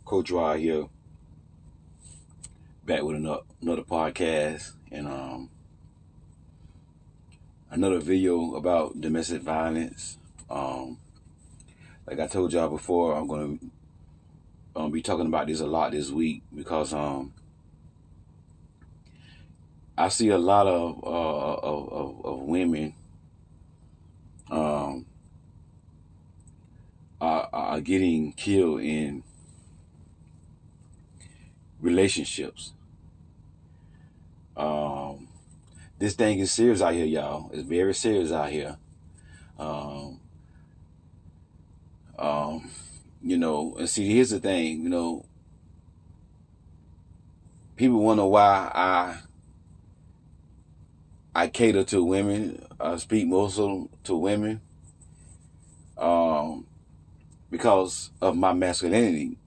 Coach Rod here, back with another podcast and another video about domestic violence. Like I told y'all before, I'm gonna be talking about this a lot this week because I see a lot of women are getting killed in relationships. This thing is serious out here, y'all. It's very serious out here. And see, here's the thing, people wonder why I cater to women. I speak mostly to women because of my masculinity.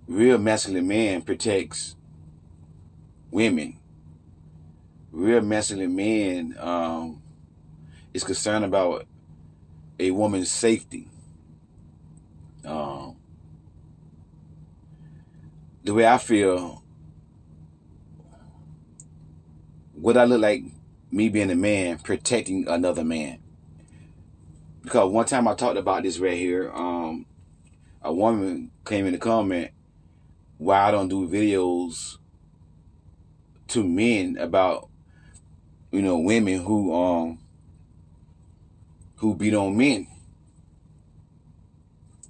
Real masculine man protects women. Real masculine man is concerned about a woman's safety. The way I feel, what I look like, me being a man protecting another man. Because one time I talked about this right here. A woman came in the comment why I don't do videos to men about women who beat on men.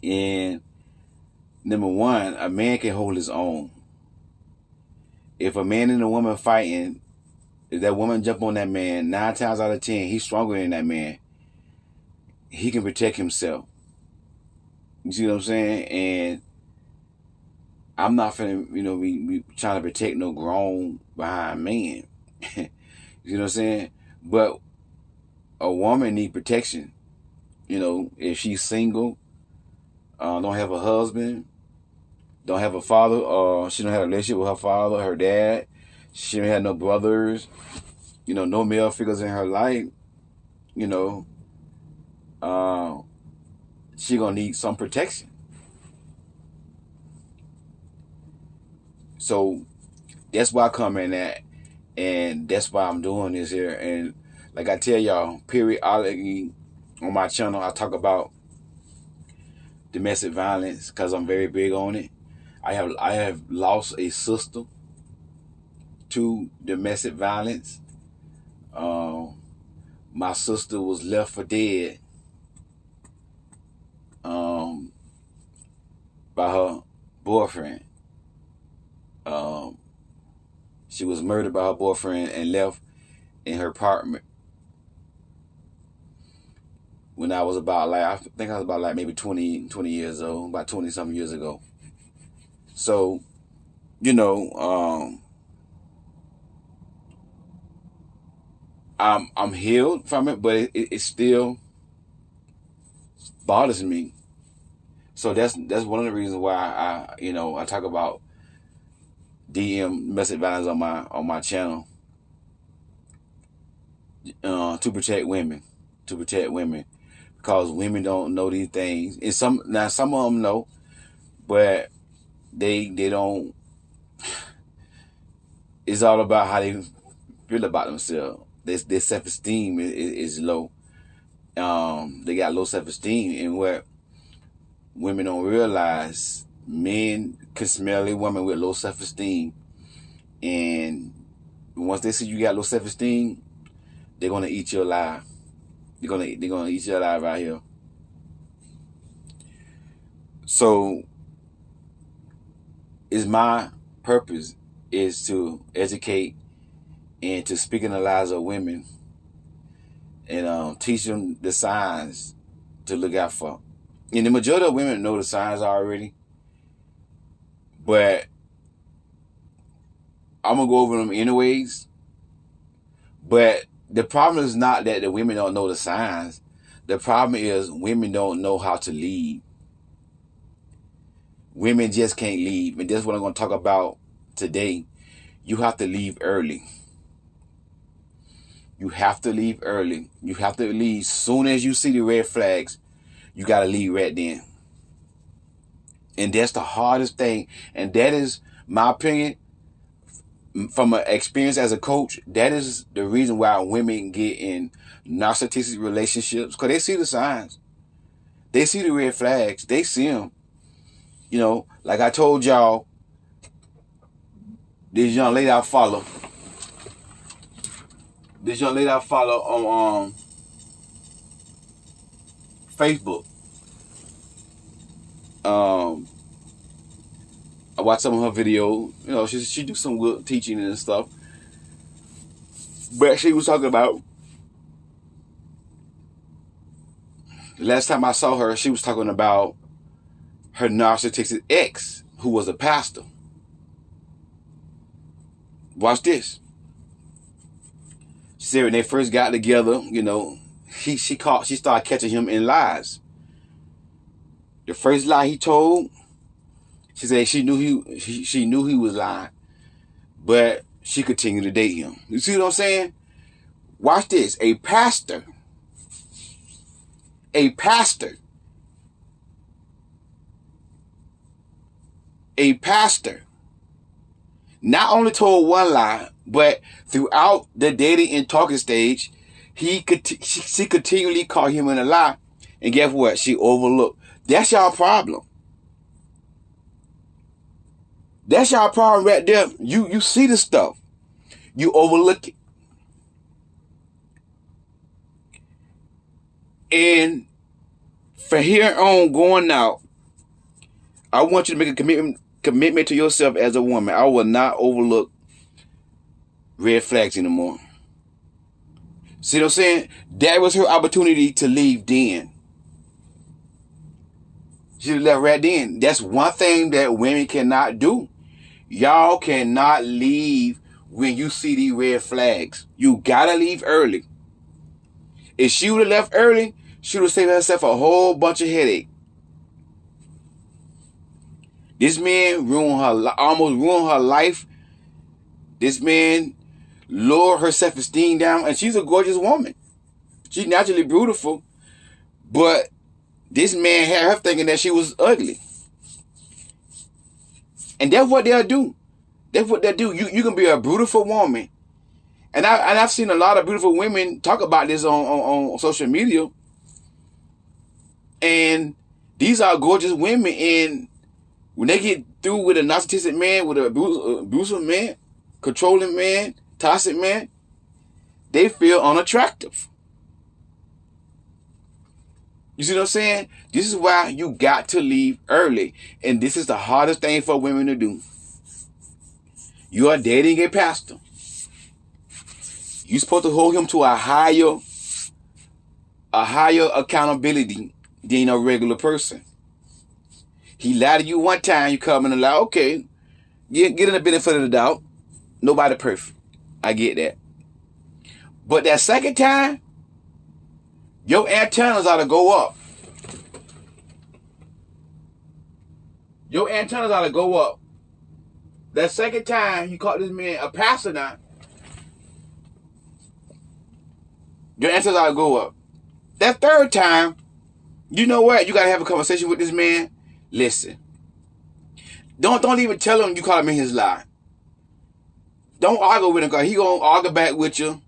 And number one, a man can hold his own. If a man and a woman fighting, if that woman jump on that man, 9 times out of 10, he's stronger than that man. He can protect himself. You see what I'm saying? And I'm not finna, be trying to protect no grown behind man. You know what I'm saying? But a woman need protection. If she's single, don't have a husband, don't have a father, or she don't have a relationship with her father, her dad, she don't have no brothers, no male figures in her life, she gonna need some protection. So that's why I come in at, and that's why I'm doing this here. And like I tell y'all, periodically on my channel, I talk about domestic violence because I'm very big on it. I have lost a sister to domestic violence. My sister was left for dead by her boyfriend. She was murdered by her boyfriend and left in her apartment when I was about maybe 20 years old, about 20 something years ago. So, I'm healed from it, but it still bothers me. So that's one of the reasons why I talk about domestic violence on my channel, to protect women, because women don't know these things. And some of them know, but they don't. It's all about how they feel about themselves. Their self-esteem is low. They got low self-esteem, and what women don't realize, men can smell a woman with low self-esteem, and once they see you got low self-esteem, they're gonna eat you alive. They're gonna eat you alive out here. So, it's my purpose is to educate and to speak in the lives of women and teach them the signs to look out for. And the majority of women know the signs already, but I'm gonna go over them anyways. But the problem is not that the women don't know the signs. The problem is women don't know how to lead. Women just can't leave. And that's what I'm going to talk about today. You have to leave early. You have to leave early. You have to leave soon as you see the red flags. You got to leave right then. And that's the hardest thing. And that is my opinion. From an experience as a coach, that is the reason why women get in narcissistic relationships, because they see the signs. They see the red flags. They see them. You know, like I told y'all, this young lady I follow on Facebook. I watched some of her video. You know, she do some good teaching and stuff. But she was talking about, the last time I saw her, she was talking about her narcissistic ex, who was a pastor. Watch this. She said when they first got together, you know, she started catching him in lies. The first lie he told, she said she knew he was lying, but she continued to date him. You see what I'm saying? Watch this. A pastor not only told one lie, but throughout the dating and talking stage, she continually caught him in a lie. And guess what? She overlooked. That's y'all problem. That's y'all problem right there. You see the stuff. You overlook it. And for here on going out, I want you to make a commitment to yourself as a woman. I will not overlook red flags anymore. See what I'm saying? That was her opportunity to leave then. She left right then. That's one thing that women cannot do. Y'all cannot leave when you see these red flags. You gotta leave early. If she would have left early, she would have saved herself a whole bunch of headache. This man almost ruined her life. This man lowered her self-esteem down, and she's a gorgeous woman. She's naturally beautiful, but this man had her thinking that she was ugly. And that's what they'll do. That's what they'll do. You can be a beautiful woman. And I've seen a lot of beautiful women talk about this on social media. And these are gorgeous women. And when they get through with a narcissistic man, with an abusive man, controlling man, toxic man, they feel unattractive. You see what I'm saying? This is why you got to leave early. And this is the hardest thing for women to do. You are dating a pastor. You're supposed to hold him to a higher accountability than a regular person. He lied to you one time, you come in and lie, okay, get in the benefit of the doubt. Nobody perfect. I get that. But that second time, your antennas ought to go up. Your antennas ought to go up. That second time you caught this man a pastor now, your antennas ought to go up. That third time, you know what? You got to have a conversation with this man. Listen. Don't even tell him you caught him in his lie. Don't argue with him, because he going to argue back with you.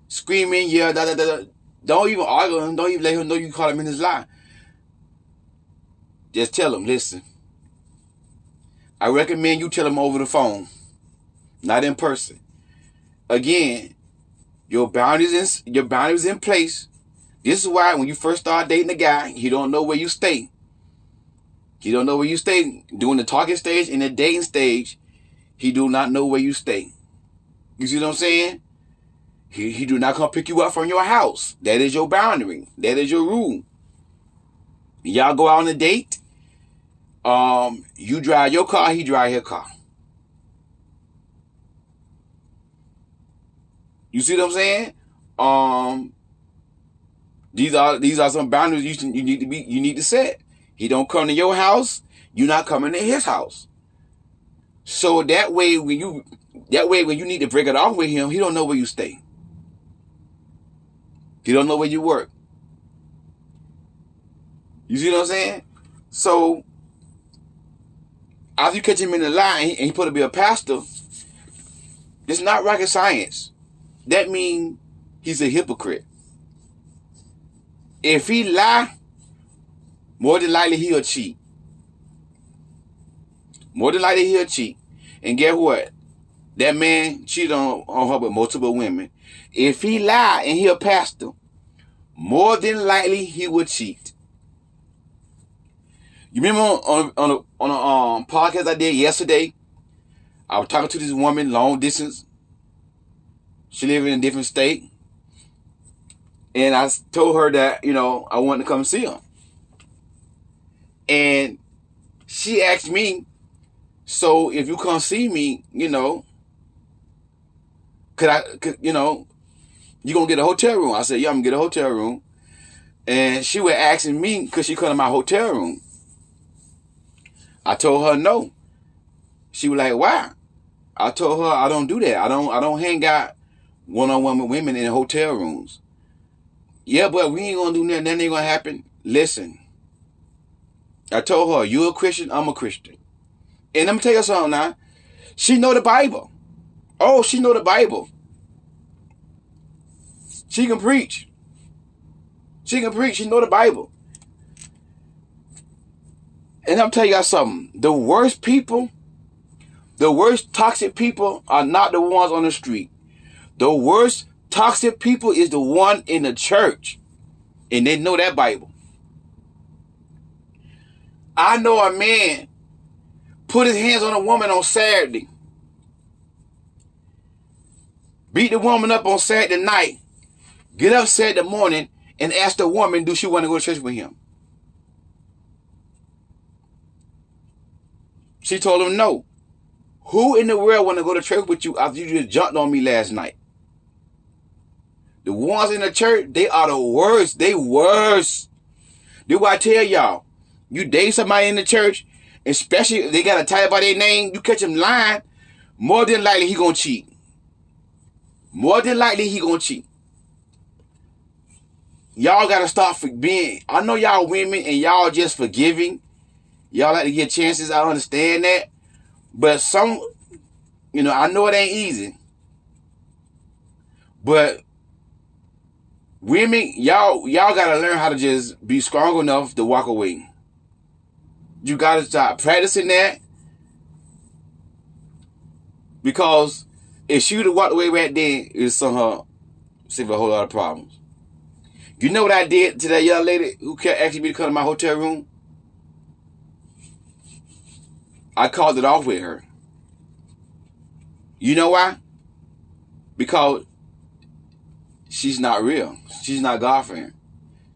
Screaming, yeah, da da da. Don't even argue with him. Don't even let him know you caught him in his lie. Just tell him, listen. I recommend you tell him over the phone, not in person. Again, your boundaries in place. This is why when you first start dating a guy, he don't know where you stay. He don't know where you stay. During the talking stage and the dating stage, he do not know where you stay. You see what I'm saying? He do not come pick you up from your house. That is your boundary. That is your rule. Y'all go out on a date. You drive your car, he drive his car. You see what I'm saying? These are some boundaries you need to set. He don't come to your house, you're not coming to his house. So that way when you need to break it off with him, he don't know where you stay. He don't know where you work. You see what I'm saying? So After you catch him in the lie and he put to be a pastor, it's not rocket science. That means he's a hypocrite. If he lie, more than likely he'll cheat. More than likely he'll cheat. And guess what? That man cheated on her with multiple women. If he lie and he a pastor, more than likely he will cheat. You remember on a podcast I did yesterday? I was talking to this woman, long distance. She lived in a different state. And I told her that, I wanted to come see her. And she asked me, so if you come see me, you gonna get a hotel room? I said, yeah, I'm gonna get a hotel room. And she was asking me, could she come to my hotel room? I told her no. She was like, why? I told her I don't do that. I don't hang out one-on-one with women in hotel rooms. Yeah, but we ain't gonna do nothing. That ain't gonna happen. Listen. I told her, you a Christian, I'm a Christian. And let me tell you something now. She know the Bible. Oh, she know the Bible. She can preach. She can preach. She know the Bible. And I'm telling y'all something. The worst people, the worst toxic people are not the ones on the street. The worst toxic people is the one in the church. And they know that Bible. I know a man put his hands on a woman on Saturday. Beat the woman up on Saturday night. Get up Saturday morning and ask the woman, do she want to go to church with him? She told him no. Who in the world want to go to church with you after you just jumped on me last night? The ones in the church, they are the worst. They worse. Do what I tell y'all. You date somebody in the church, especially if they got a title by their name, you catch him lying, more than likely he gonna cheat. More than likely he gonna cheat. Y'all gotta start being, I know y'all women and y'all just forgiving. Y'all like to get chances, I understand that. But some, I know it ain't easy. But women, y'all gotta learn how to just be strong enough to walk away. You gotta start practicing that. Because if she would have walked away right then, it would somehow save a whole lot of problems. You know what I did to that young lady who kept asking me to come to my hotel room? I called it off with her. You know why? Because she's not real. She's not God-fearing.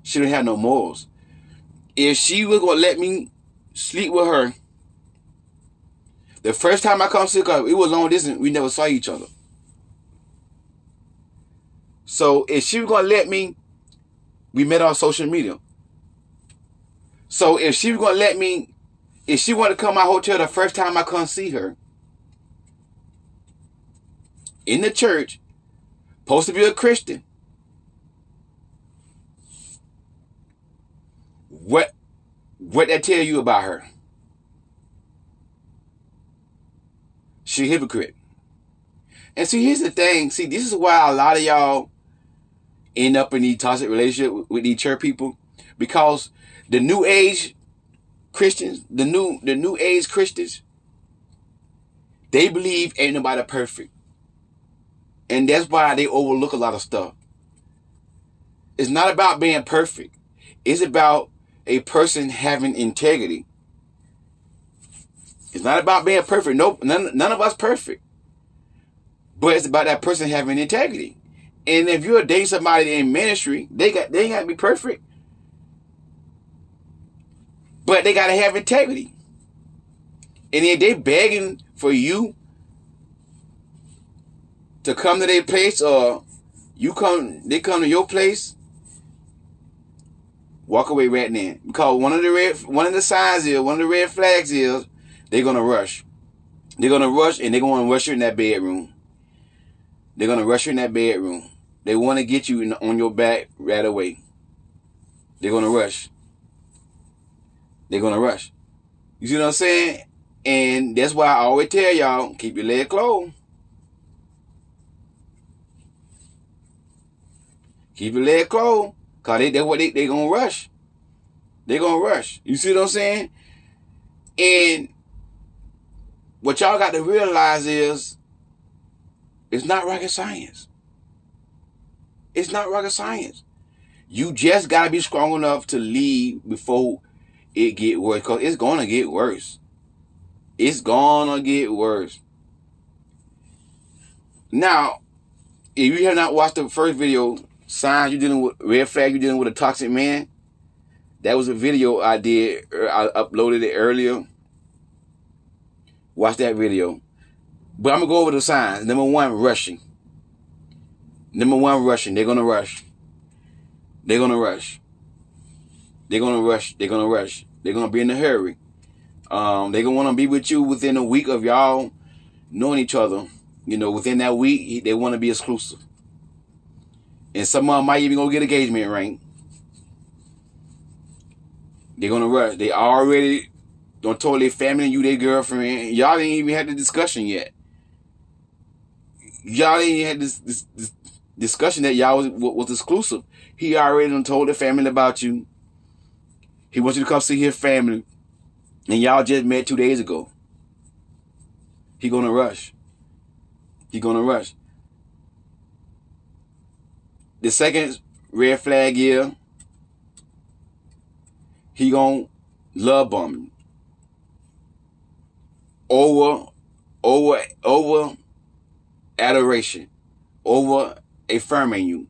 She don't have no morals. If she was going to let me sleep with her, the first time I come see her, it was long distance. We never saw each other. So if she was going to let me, we met on social media. So if she was going to let me, if she wanted to come to my hotel the first time I come see her, in the church, supposed to be a Christian, what that tell you about her? She a hypocrite. And see, here's the thing. See, this is why a lot of y'all end up in these toxic relationships with these church people, because the new age Christians, the new age Christians, they believe ain't nobody perfect. And that's why they overlook a lot of stuff. It's not about being perfect. It's about a person having integrity. It's not about being perfect. Nope, none of us perfect. But it's about that person having integrity. And if you're dating somebody in ministry, they ain't got to be perfect. But they got to have integrity. And if they begging for you to come to their place, or they come to your place, walk away right then. Because one of the red flags is they're gonna rush. They're gonna rush, and they're gonna rush you in that bedroom. They're gonna rush you in that bedroom. They want to get you on your back right away. They're gonna rush. They're gonna rush. You see what I'm saying? And that's why I always tell y'all, keep your leg closed. Keep your leg closed. Because that's what they going to rush. They going to rush. You see what I'm saying? And what y'all got to realize is, it's not rocket science. It's not rocket science. You just got to be strong enough to leave before it get worse. Because it's going to get worse. It's going to get worse. Now, if you have not watched the first video, signs you're dealing with, red flag you're dealing with a toxic man, that was a video I did. I uploaded it earlier. Watch that video. But I'm going to go over the signs. Number one, rushing. Number one, rushing. They're going to rush. They're going to rush. They're going to rush. They're going to rush. They're going to be in a hurry. They're going to want to be with you within a week of y'all knowing each other. You know, within that week, they want to be exclusive. And some of them might even go get an engagement ring. They're going to rush. They already done told their family and you their girlfriend. Y'all ain't even had the discussion yet. Y'all ain't had this discussion that y'all was exclusive. He already done told the family about you. He wants you to come see his family. And y'all just met 2 days ago. He gonna rush. He gonna rush. The second red flag is he gonna love bomb you. Over adoration. Over affirming you.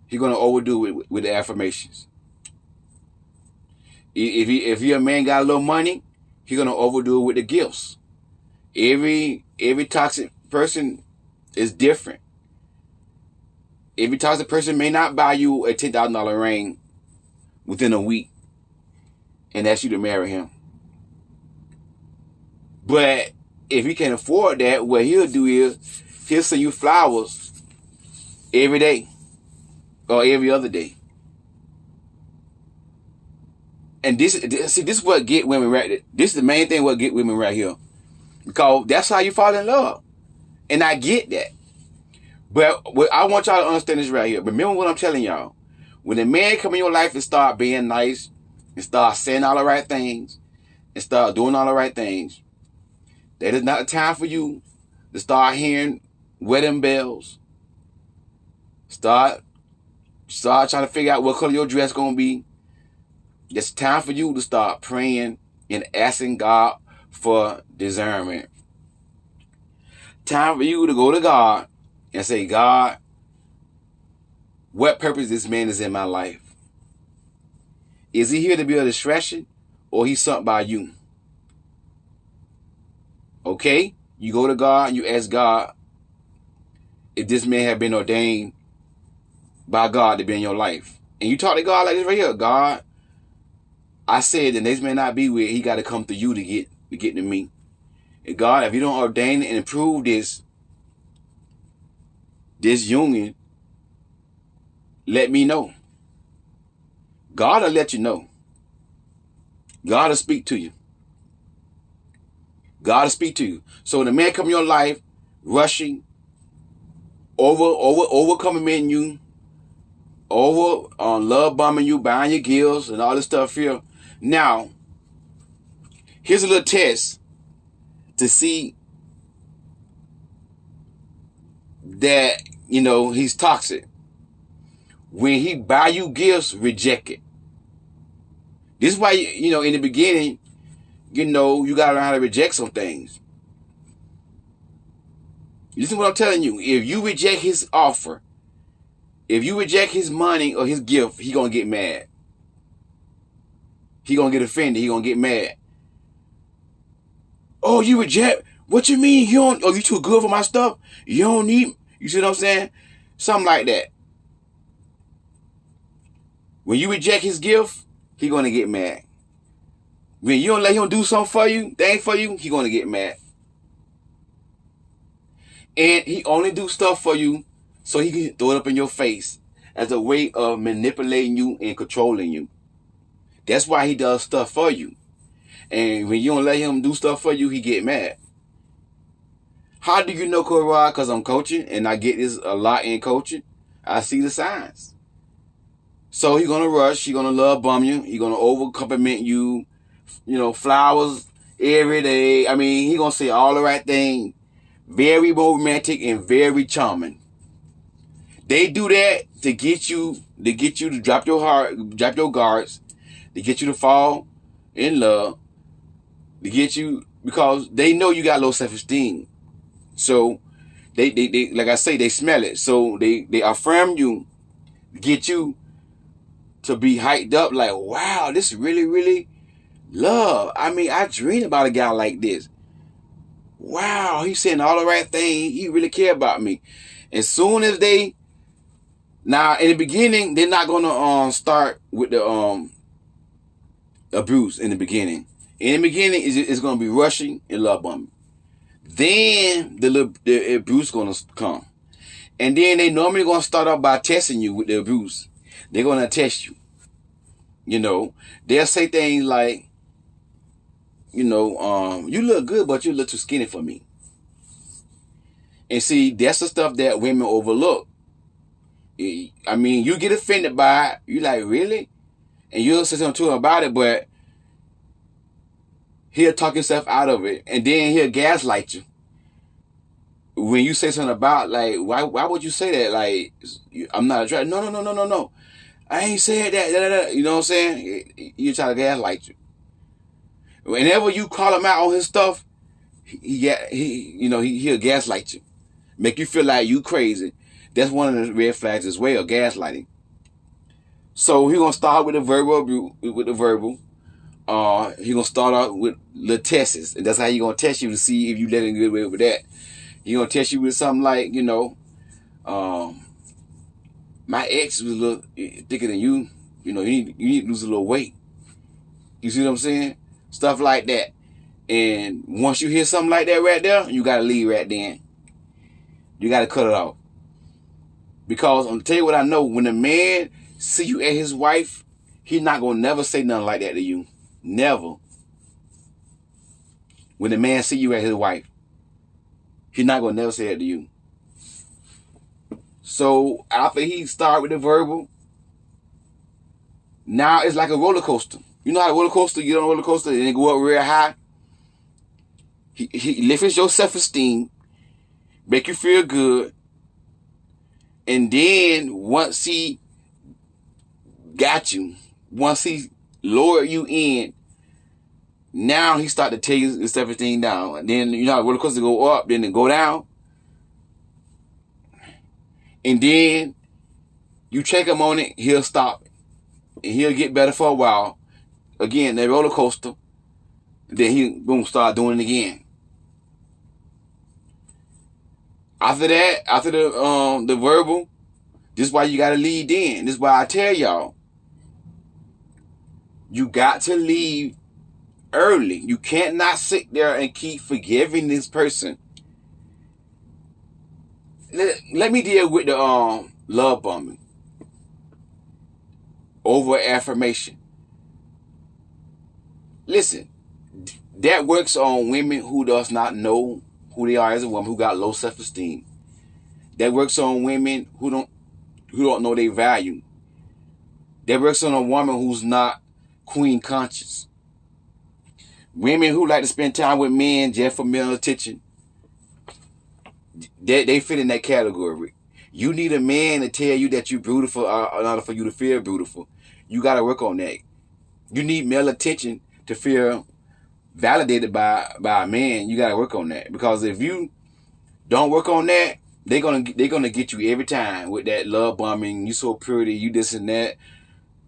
He gonna overdo it with the affirmations. If you're a man got a little money, he gonna overdo it with the gifts. Every toxic person is different. Every toxic person may not buy you a $10,000 ring within a week and ask you to marry him. But if he can't afford that, what he'll do is he'll send you flowers every day or every other day. And this is what get women right. This is the main thing what get women right here. Because that's how you fall in love. And I get that. But what I want y'all to understand this right here. Remember what I'm telling y'all. When a man come in your life and start being nice, and start saying all the right things, and start doing all the right things, that is not the time for you to start hearing wedding bells. Start trying to figure out what color your dress gonna be. It's time for you to start praying and asking God for discernment. Time for you to go to God and say, God, what purpose this man is in my life? Is he here to be a distraction or he's sent by you? Okay? You go to God and you ask God if this man have been ordained by God to be in your life. And you talk to God like this right here. God, I said the next man not be with, he got to come through you to get to me. And God, if you don't ordain and approve this union, let me know. God will let you know. God will speak to you. God will speak to you. So when the man come in your life, rushing, overcoming you, love bombing you, buying your gifts and all this stuff here. Now, here's a little test to see that, you know, he's toxic. When he buy you gifts, reject it. This is why, you know, in the beginning, you know, you got to learn how to reject some things. Listen to what I'm telling you. If you reject his offer, if you reject his money or his gift, he going to get mad. He going to get offended. He going to get mad. Oh, you reject? What you mean? You don't? Oh, you too good for my stuff? You don't need? You see what I'm saying? Something like that. When you reject his gift, he going to get mad. When you don't let him do something for you, thing for you, he going to get mad. And he only do stuff for you so he can throw it up in your face as a way of manipulating you and controlling you. That's why he does stuff for you. And when you don't let him do stuff for you, he get mad. How do you know, Corey? Because I'm coaching, and I get this a lot in coaching. I see the signs. So he gonna rush. He gonna love bum you. He gonna over compliment you. Flowers every day. I mean, he gonna say all the right thing. Very romantic and very charming. They do that to get you to drop your guards, to get you to fall in love, to get you, because they know you got low self-esteem. So they like I say, they smell it. So they affirm you, get you to be hyped up like, wow, this is really, really love. I mean, I dream about a guy like this. Wow, he's saying all the right thing. He really care about me. As soon as now in the beginning, they're not gonna start with the abuse in the beginning. In the beginning, it's gonna be rushing and love bombing. Then the abuse gonna come, and then they normally gonna start off by testing you with the abuse. They're gonna test you. They'll say things like, you look good, but you're a little too skinny for me. And see, that's the stuff that women overlook. I mean, you get offended by it. You like, really? And you'll say something to him about it, but he'll talk himself out of it. And then he'll gaslight you. When you say something about, like, why would you say that? Like, I'm not attracted. No. I ain't said that. You know what I'm saying? You try to gaslight you. Whenever you call him out on his stuff, he'll gaslight you, make you feel like you crazy. That's one of the red flags as well, gaslighting. So he's gonna start with the verbal. He's gonna start out with little tests, and that's how he's gonna test you to see if you let him get away with that. He's gonna test you with something like, my ex was a little thicker than you. You need to lose a little weight. You see what I'm saying? Stuff like that. And once you hear something like that right there, you gotta leave right then. You gotta cut it off. Because I'm tell you what I know, when a man see you at his wife, he's not gonna never say nothing like that to you. Never. When a man see you at his wife, he's not gonna never say that to you. So after he start with the verbal, now it's like a roller coaster. You know how a roller coaster, you get on a roller coaster and it go up real high? He lifts your self-esteem, make you feel good, and then once he got you, once he lowered you in, now he start to take his self-esteem down. And then, you know how a roller coaster go up, then it go down? And then you check him on it, he'll stop. And he'll get better for a while. Again, that roller coaster. Then he boom start doing it again. After that, after the verbal, this is why you gotta lead in. This is why I tell y'all, you got to leave early. You can't not sit there and keep forgiving this person. Let me deal with the love bombing. Over affirmation. Listen, that works on women who does not know who they are as a woman, who got low self-esteem. That works on women who don't know their value. That works on a woman who's not queen conscious. Women who like to spend time with men just for male attention. They fit in that category. You need a man to tell you that you're beautiful in order for you to feel beautiful. You got to work on that. You need male attention to feel validated by a man. You got to work on that, because if you don't work on that, they're gonna get you every time with that love bombing. You so pretty, you this and that.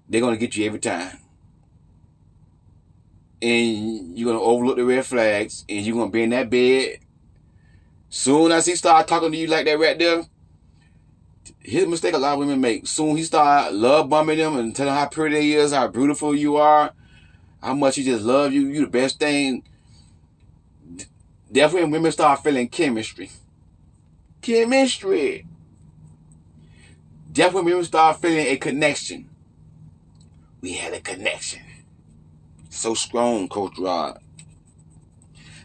They're gonna get you every time, and you're gonna overlook the red flags, and you're gonna be in that bed. Soon as he start talking to you like that right there, here's a mistake a lot of women make. Soon he start love bombing them and telling how pretty he is, how beautiful you are, how much he just love you, you the best thing. That's when women start feeling chemistry. Chemistry. That's when women start feeling a connection. We had a connection. So strong, Coach Rod.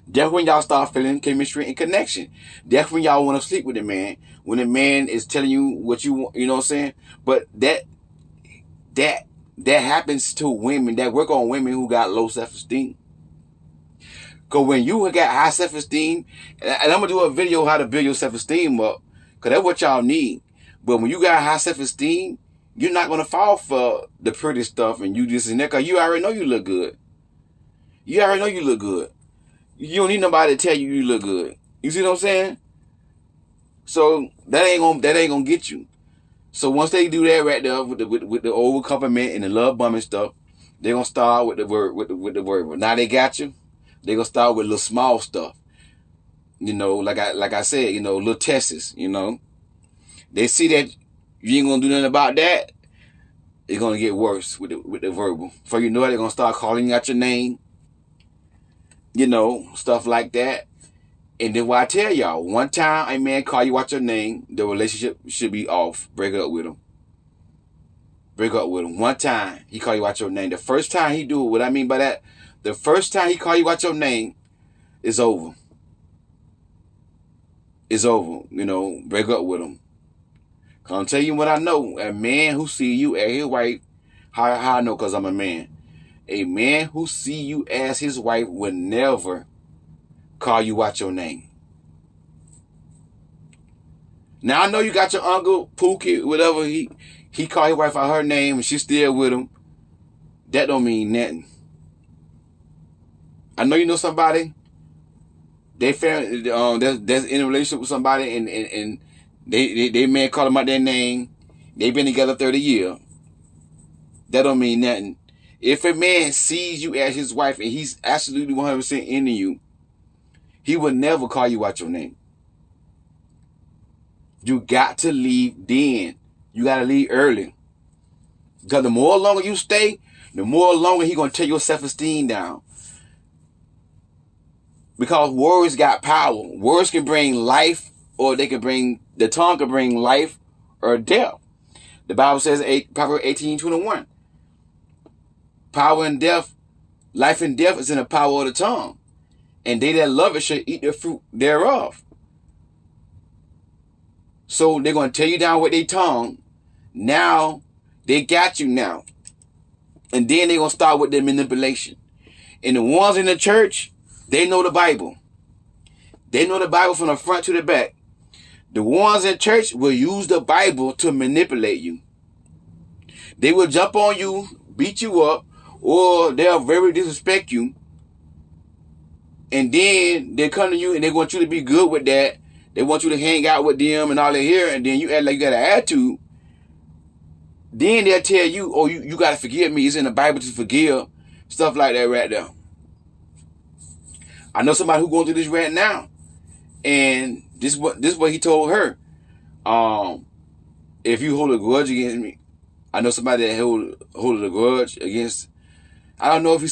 That's when y'all start feeling chemistry and connection. That's when y'all want to sleep with the man. When the man is telling you what you want, you know what I'm saying? But that happens to women that work on women who got low self-esteem. Because when you got high self-esteem, and I'm going to do a video how to build your self-esteem up, because that's what y'all need. But when you got high self-esteem, you're not going to fall for the pretty stuff and you just in there, because you already know you look good. You already know you look good. You don't need nobody to tell you you look good. You see what I'm saying? So that ain't gonna get you. So once they do that right there with the over compliment and the love bombing stuff, they gonna start with the word. Now they got you. They gonna start with little small stuff. You know, like I said, you know, little tests. You know, they see that you ain't gonna do nothing about that. It's gonna get worse with the verbal. Before you know it, they're gonna start calling out your name. You know, stuff like that. And then what I tell y'all, one time a man call you out your name, the relationship should be off. Break up with him. Break up with him. One time he call you out your name. The first time he do it, what I mean by that, the first time he call you out your name, it's over. It's over. You know, break up with him. Cause I'm tell you what I know. A man who see you as his wife, how I know, because I'm a man. A man who see you as his wife would never call you out your name. Now I know you got your uncle, Pookie, whatever, he call his wife out her name and she's still with him. That don't mean nothing. I know you know somebody, they found that's in a relationship with somebody and they man call them out their name. They've been together 30 years. That don't mean nothing. If a man sees you as his wife and he's absolutely 100% into you, he would never call you out your name. You got to leave then. You got to leave early. Because the more longer you stay, the more longer he going to tear your self-esteem down. Because words got power. Words can bring life, or the tongue can bring life or death. The Bible says, Proverbs 18:21. Power and death, life and death is in the power of the tongue. And they that love it shall eat the fruit thereof. So they're going to tear you down with their tongue. Now, they got you now. And then they're going to start with their manipulation. And the ones in the church, they know the Bible. They know the Bible from the front to the back. The ones in church will use the Bible to manipulate you. They will jump on you, beat you up, or they'll very disrespect you. And then they come to you and they want you to be good with that. They want you to hang out with them and all that here. And then you act like you got an attitude. Then they'll tell you, oh, you got to forgive me. It's in the Bible to forgive. Stuff like that right there. I know somebody who's going through this right now. And this is what he told her. If you hold a grudge against me, I know somebody that hold a grudge against, I don't know if I'm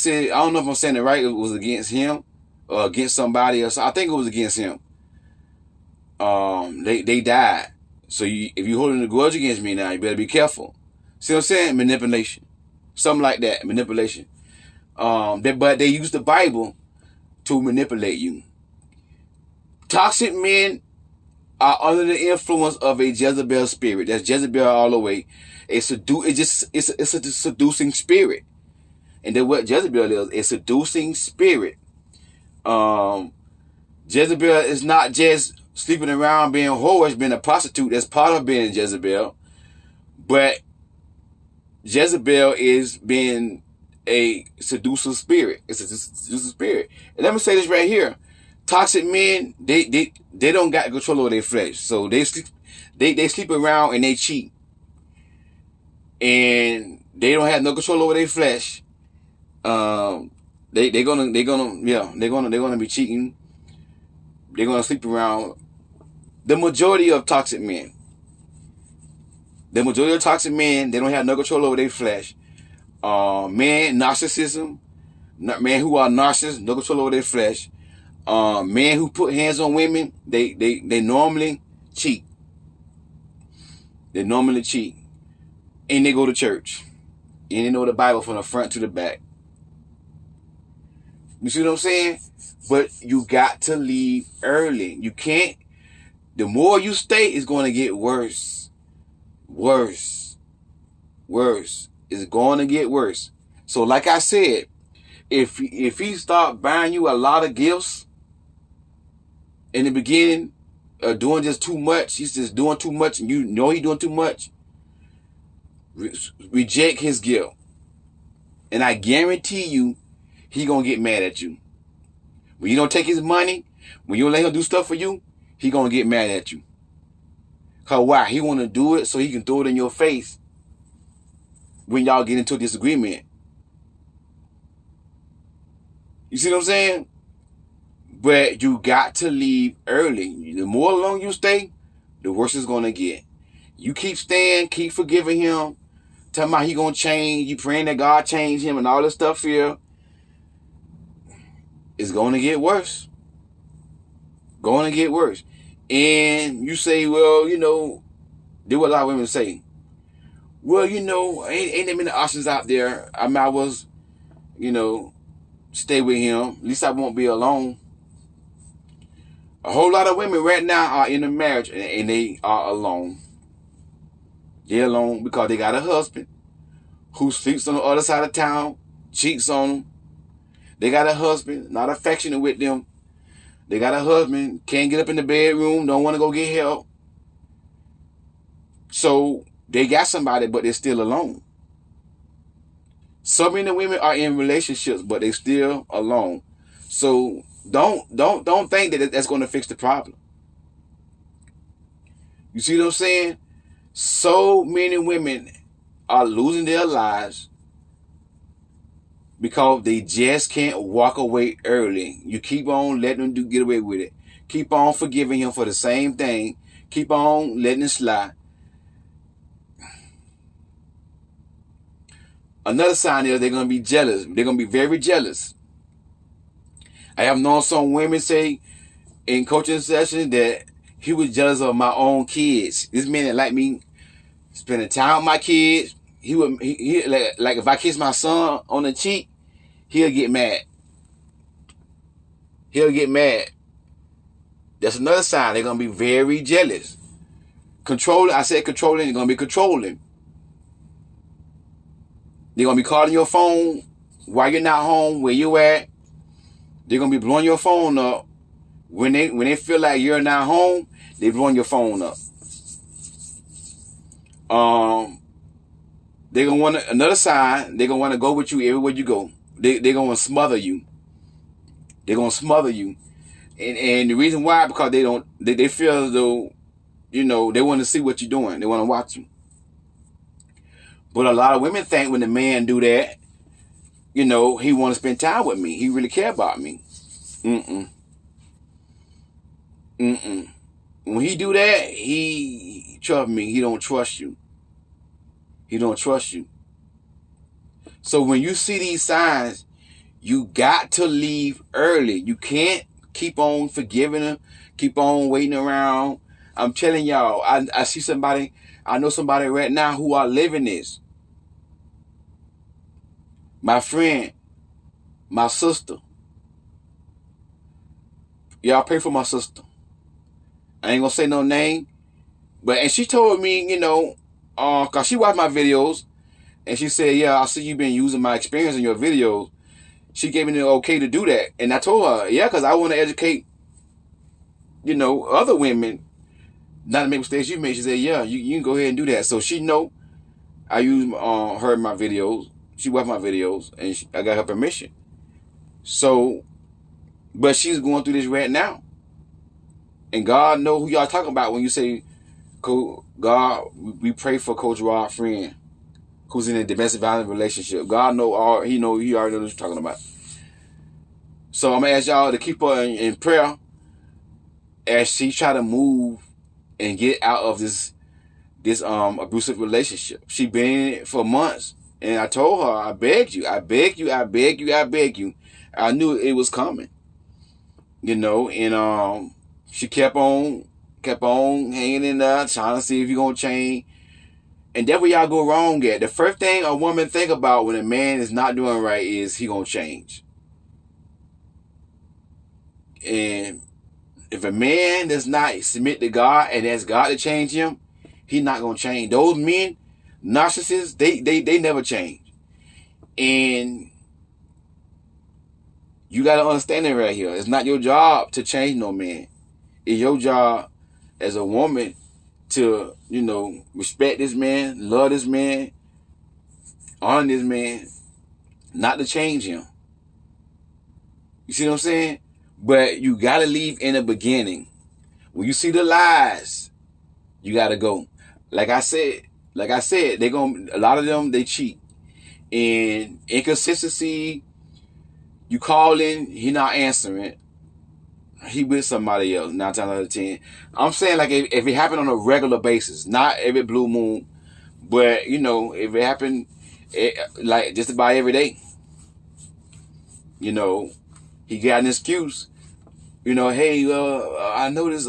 saying it right. It was against him or against somebody else. I think it was against him. They died. So if you're holding a grudge against me now, you better be careful. See what I'm saying? Manipulation. Something like that. Manipulation. But they use the Bible to manipulate you. Toxic men are under the influence of a Jezebel spirit. That's Jezebel all the way. It's a seducing spirit. And then what Jezebel is, a seducing spirit. Jezebel is not just sleeping around being whorish, being a prostitute. That's part of being Jezebel. But Jezebel is being a seducer spirit. It's a seducer spirit. And let me say this right here. Toxic men, they don't got control over their flesh. So they sleep around and they cheat. And they don't have no control over their flesh. They're gonna be cheating. They're gonna sleep around. The majority of toxic men, they don't have no control over their flesh. Narcissism. Men who are narcissists, no control over their flesh. Men who put hands on women, they normally cheat. They normally cheat. And they go to church. And they know the Bible from the front to the back. You see what I'm saying? But you got to leave early. You can't. The more you stay, it's going to get worse. Worse. Worse. It's going to get worse. So like I said, if he start buying you a lot of gifts in the beginning, doing just too much, he's just doing too much, and you know he's doing too much, reject his gift. And I guarantee you, he going to get mad at you. When you don't take his money, when you don't let him do stuff for you, he going to get mad at you. Because why? He want to do it so he can throw it in your face when y'all get into a disagreement. You see what I'm saying? But you got to leave early. The more long you stay, the worse it's going to get. You keep staying, keep forgiving him, telling him how he going to change, you praying that God change him and all this stuff here. It's going to get worse. Going to get worse. And you say, well, you know, do what a lot of women say. Well, you know, ain't there many options out there. I might was, you know, stay with him. At least I won't be alone. A whole lot of women right now are in a marriage and they are alone. They're alone because they got a husband who sleeps on the other side of town, cheats on them. They got a husband, not affectionate with them. They got a husband, can't get up in the bedroom, don't want to go get help. So they got somebody, but they're still alone. So many women are in relationships, but they're still alone. So don't think that that's going to fix the problem. You see what I'm saying? So many women are losing their lives because they just can't walk away early. You keep on letting them get away with it. Keep on forgiving him for the same thing. Keep on letting it slide. Another sign is they're going to be jealous. They're going to be very jealous. I have known some women say in coaching sessions that he was jealous of my own kids. This man that like me spending time with my kids. He like if I kiss my son on the cheek, he'll get mad. He'll get mad. That's another sign. They're going to be very jealous. Controlling. I said controlling. They're going to be controlling. They're going to be calling your phone while you're not home, where you at. They're going to be blowing your phone up. When they feel like you're not home, they're blowing your phone up. They're going to want another sign. They're going to want to go with you everywhere you go. They're going to smother you. They're going to smother you. And the reason why, because they feel as though, you know, they want to see what you're doing. They want to watch you. But a lot of women think when the man do that, you know, he want to spend time with me. He really care about me. When he do that, trust me, he don't trust you. He don't trust you. So when you see these signs, you got to leave early. You can't keep on forgiving him, keep on waiting around. I'm telling y'all, I see somebody, I know somebody right now who are living this. My friend, my sister. Y'all pray for my sister. I ain't gonna say no name, and she told me, you know, cause she watched my videos, and she said, yeah, I see you been using my experience in your videos. She gave me the okay to do that, and I told her, yeah, cause I want to educate, you know, other women not to make mistakes you made. She said, yeah, you can go ahead and do that. So she know I use her in my videos. She watched my videos, and I got her permission. So, but she's going through this right now. And God know who y'all talking about when you say, God, we pray for Coach Rod friend who's in a domestic violence relationship. God know all, he already knows what you're talking about. So I'm going to ask y'all to keep her in prayer as she try to move and get out of this abusive relationship. She been in it for months. And I told her, I begged you. I knew it was coming. You know, and she kept on hanging in there, trying to see if you're going to change. And that's where y'all go wrong at. The first thing a woman think about when a man is not doing right is he going to change. And if a man does not submit to God and ask God to change him, he's not gonna change. Those men, narcissists, they never change. And you gotta understand it right here. It's not your job to change no man. It's your job as a woman to, respect this man, love this man, honor this man, not to change him. You see what I'm saying? But you gotta leave in the beginning. When you see the lies, you gotta go. Like I said, a lot of them, they cheat. And inconsistency, you call in, he not answering. He with somebody else, 9 times out of 10. I'm saying, like, if it happened on a regular basis, not every blue moon, but, if it happened, like, just about every day, he got an excuse. Hey, I noticed,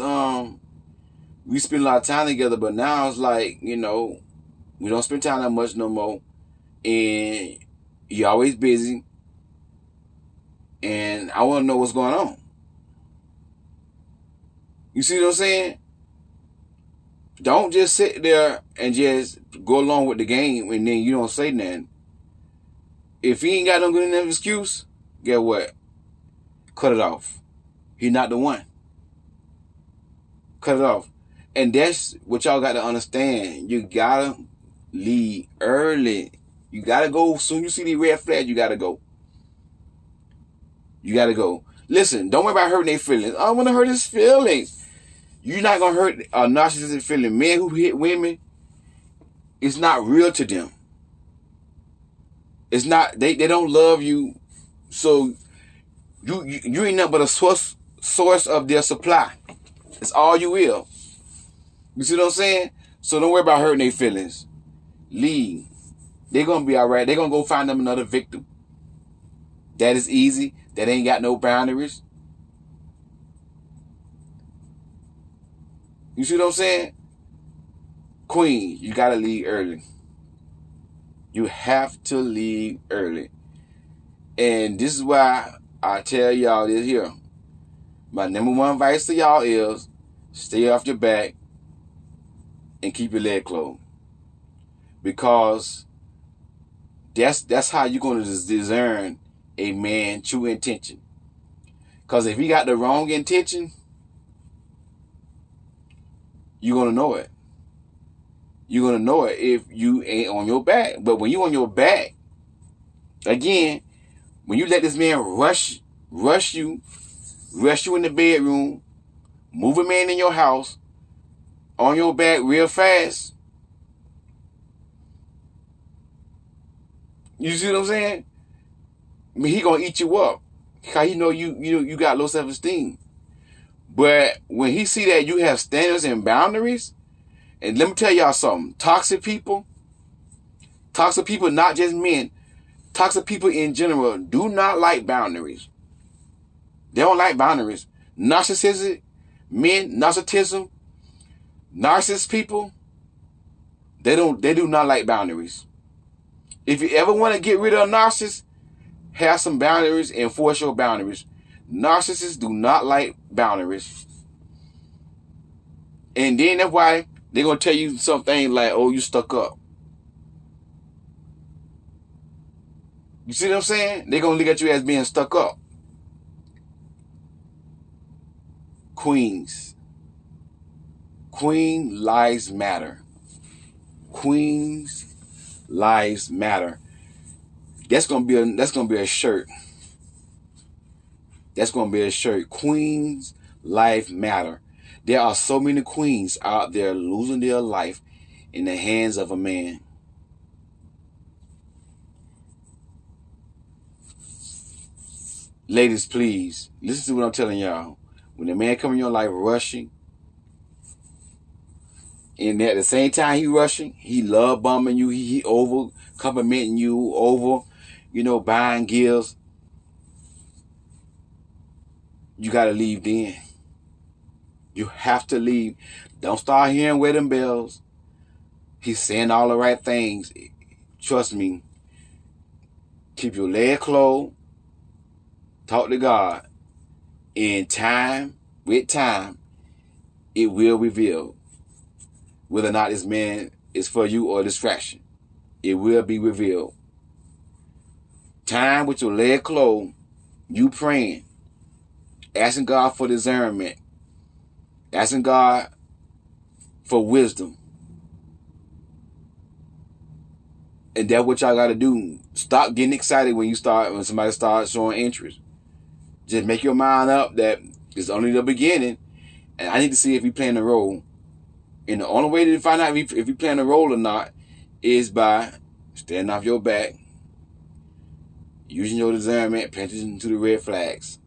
we spend a lot of time together, but now it's like, we don't spend time that much no more. And you're always busy. And I want to know what's going on. You see what I'm saying? Don't just sit there and just go along with the game and then you don't say nothing. If he ain't got no good enough excuse, get what? Cut it off. He's not the one. Cut it off. And that's what y'all got to understand. You gotta leave early. You gotta go. Soon you see the red flag, you gotta go. You gotta go. Listen, don't worry about hurting their feelings. I want to hurt his feelings. You're not gonna hurt a narcissistic feeling. Men who hit women, it's not real to them. It's not. They don't love you, so you ain't nothing but a source of their supply. It's all you will. You see what I'm saying? So don't worry about hurting their feelings. Leave. They're gonna be all right. They're gonna go find them another victim. That is easy. That ain't got no boundaries. You see what I'm saying? Queen, you gotta leave early. You have to leave early. And this is why I tell y'all this here. My number one advice to y'all is stay off your back and keep your leg closed. Because that's how you're going to discern a man's true intention. Because if he got the wrong intention, you're going to know it. You're going to know it if you ain't on your back. But when you on your back, again, when you let this man rush you in the bedroom, move a man in your house, on your back real fast, you see what I'm saying? I mean, he gonna eat you up because he know you got low self-esteem. But when he see that you have standards and boundaries, and let me tell y'all something, toxic people, not just men, toxic people in general do not like boundaries. They don't like boundaries. Narcissism, narcissist people, they do not like boundaries. If you ever want to get rid of a narcissist, have some boundaries, enforce your boundaries. Narcissists do not like boundaries. And then that's why they're going to tell you something like, oh, you stuck up. You see what I'm saying? They're going to look at you as being stuck up. Queens. Queen lives matter. Queens lives matter. That's gonna be a shirt. That's gonna be a shirt. Queens life matter. There are so many queens out there losing their life in the hands of a man. Ladies, please listen to what I'm telling y'all. When a man come in your life rushing, and at the same time he rushing, he love bombing you, he over complimenting you, over, buying gifts. You gotta leave then. You have to leave. Don't start hearing wedding bells. He's saying all the right things. Trust me. Keep your leg closed. Talk to God. In time, with time, it will reveal whether or not this man is for you or a distraction. It will be revealed. Time with your leg closed, you praying, asking God for discernment, asking God for wisdom. And that's what y'all got to do. Stop getting excited when somebody starts showing interest. Just make your mind up that it's only the beginning, and I need to see if he's playing a role. And the only way to find out if he's playing a role or not is by standing off your back, using your discernment, paying attention to the red flags.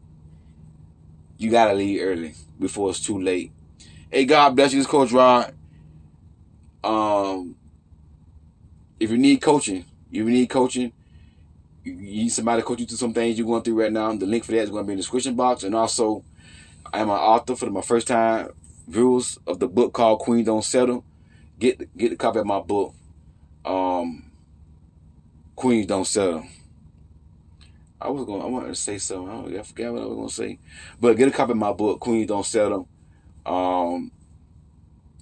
You gotta leave early before it's too late. Hey, God bless you. This is Coach Rod. If you need coaching, you need somebody to coach you through some things you're going through right now, the link for that is going to be in the description box. And also, I am an author for my first time viewers of the book called Queens Don't Settle. Get the copy of my book, Queens Don't Settle. I wanted to say something. I forgot what I was going to say. But get a copy of my book, Queens Don't Settle.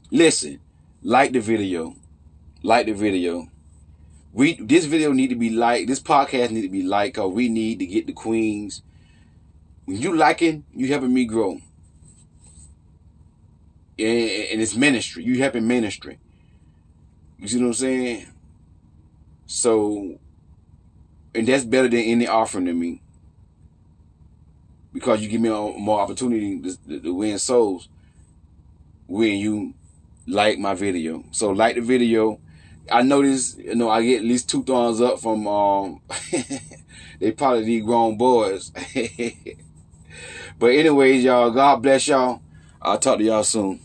Listen, like the video. This video need to be liked. This podcast need to be liked because we need to get the queens. When you liking, you helping me grow. And it's ministry. You helping ministry. You see what I'm saying? So, and that's better than any offering to me. Because you give me more opportunity to win souls when you like my video. So like the video. I notice, I get at least 2 thumbs up from, they probably these grown boys. But anyways, y'all, God bless y'all. I'll talk to y'all soon.